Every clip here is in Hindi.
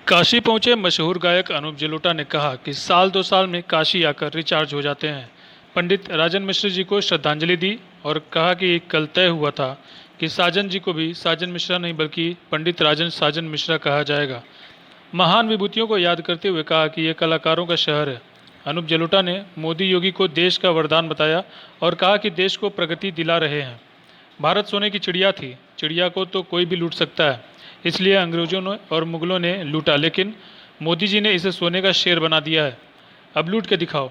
काशी पहुंचे मशहूर गायक अनूप जलोटा ने कहा कि साल 2 साल में काशी आकर रिचार्ज हो जाते हैं। पंडित राजन मिश्र जी को श्रद्धांजलि दी और कहा कि कल तय हुआ था कि साजन जी को भी साजन मिश्रा नहीं बल्कि पंडित राजन साजन मिश्रा कहा जाएगा। महान विभूतियों को याद करते हुए कहा कि यह कलाकारों का शहर है। अनूप जलोटा ने मोदी योगी को देश का वरदान बताया और कहा कि देश को प्रगति दिला रहे हैं। भारत सोने की चिड़िया थी, चिड़िया को तो कोई भी लूट सकता है, इसलिए अंग्रेजों ने और मुगलों ने लूटा, लेकिन मोदी जी ने इसे सोने का शेर बना दिया है। अब लूट के दिखाओ,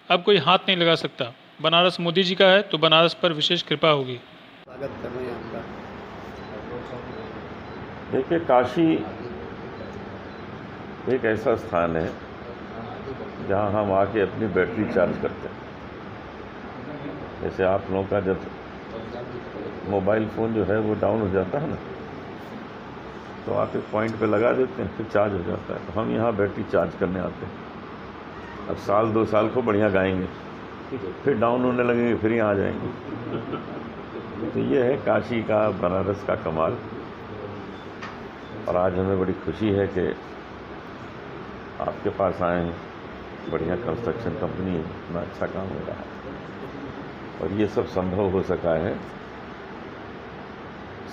अब कोई हाथ नहीं लगा सकता। बनारस मोदी जी का है तो बनारस पर विशेष कृपा होगी। स्वागत कर रहे हैं आपका। देखिए, काशी एक ऐसा स्थान है जहां हम आके अपनी बैटरी चार्ज करते हैं। जैसे आप लोगों का जब मोबाइल फ़ोन जो है वो डाउन हो जाता है ना, तो आप एक पॉइंट पे लगा देते हैं, फिर चार्ज हो जाता है। तो हम यहाँ बैटरी चार्ज करने आते हैं। अब साल 2 साल को बढ़िया गाएंगे, फिर डाउन होने लगेंगे, फिर यहाँ आ जाएंगे। तो ये है काशी का, बनारस का कमाल। और आज हमें बड़ी खुशी है कि आपके पास आए हैं। बढ़िया कंस्ट्रक्शन कंपनी है, इतना अच्छा काम हो रहा है और ये सब संभव हो सका है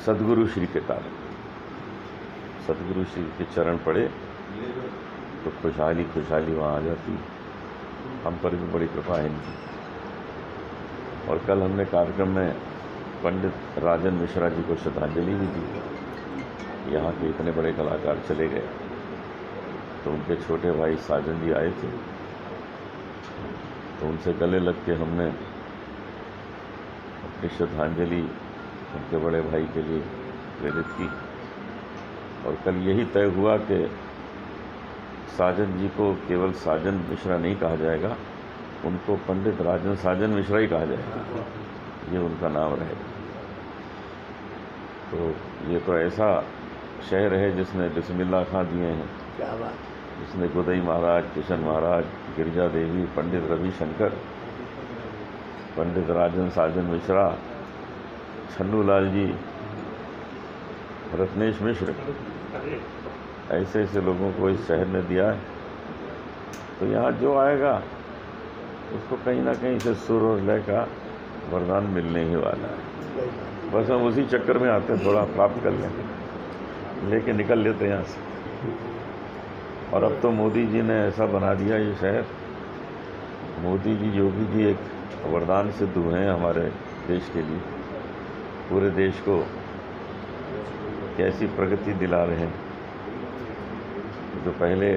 सद्गुरु श्री के कारण। सद्गुरु श्री के चरण पड़े तो खुशहाली खुशहाली वहाँ आ जाती। हम पर भी बड़ी कृपा है इनकी। और कल हमने कार्यक्रम में पंडित राजन मिश्रा जी को श्रद्धांजलि भी दी। यहाँ के इतने बड़े कलाकार चले गए तो उनके छोटे भाई साजन जी आए थे, तो उनसे गले लग के हमने अपनी श्रद्धांजलि उनके बड़े भाई के लिए प्रेरित की। और कल यही तय हुआ कि साजन जी को केवल साजन मिश्रा नहीं कहा जाएगा, उनको पंडित राजन साजन मिश्रा ही कहा जाएगा। ये उनका नाम रहेगा। तो ये तो ऐसा शहर है जिसने बिस्मिल्लाह खां दिए हैं, क्या बात। जिसने गोदई महाराज, किशन महाराज, गिरिजा देवी, पंडित रविशंकर, पंडित राजन साजन मिश्रा, छन्नू लाल जी, रत्नेश मिश्र, ऐसे ऐसे लोगों को इस शहर ने दिया है। तो यहाँ जो आएगा उसको कहीं ना कहीं से सुर और लय का वरदान मिलने ही वाला है। बस हम उसी चक्कर में आते हैं, थोड़ा प्राप्त कर लें, लेके निकल लेते हैं यहाँ से। और अब तो मोदी जी ने ऐसा बना दिया ये शहर। मोदी जी, योगी जी एक वरदान सिद्ध हुए हैं हमारे देश के लिए। पूरे देश को कैसी प्रगति दिला रहे हैं। जो पहले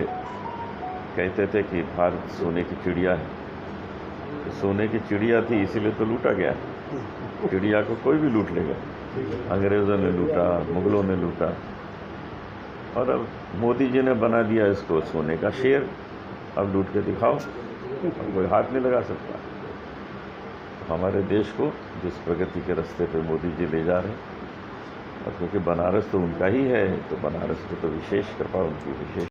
कहते थे कि भारत सोने की चिड़िया है, तो सोने की चिड़िया थी इसीलिए तो लूटा गया। चिड़िया को कोई भी लूट लेगा। अंग्रेज़ों ने लूटा, मुगलों ने लूटा, और अब मोदी जी ने बना दिया इसको सोने का शेर। अब लूट के दिखाओ, अब कोई हाथ नहीं लगा सकता। हमारे देश को जिस प्रगति के रास्ते पे मोदी जी ले जा रहे हैं, और क्योंकि बनारस तो उनका ही है, तो बनारस को तो विशेष कृपा, उनकी विशेष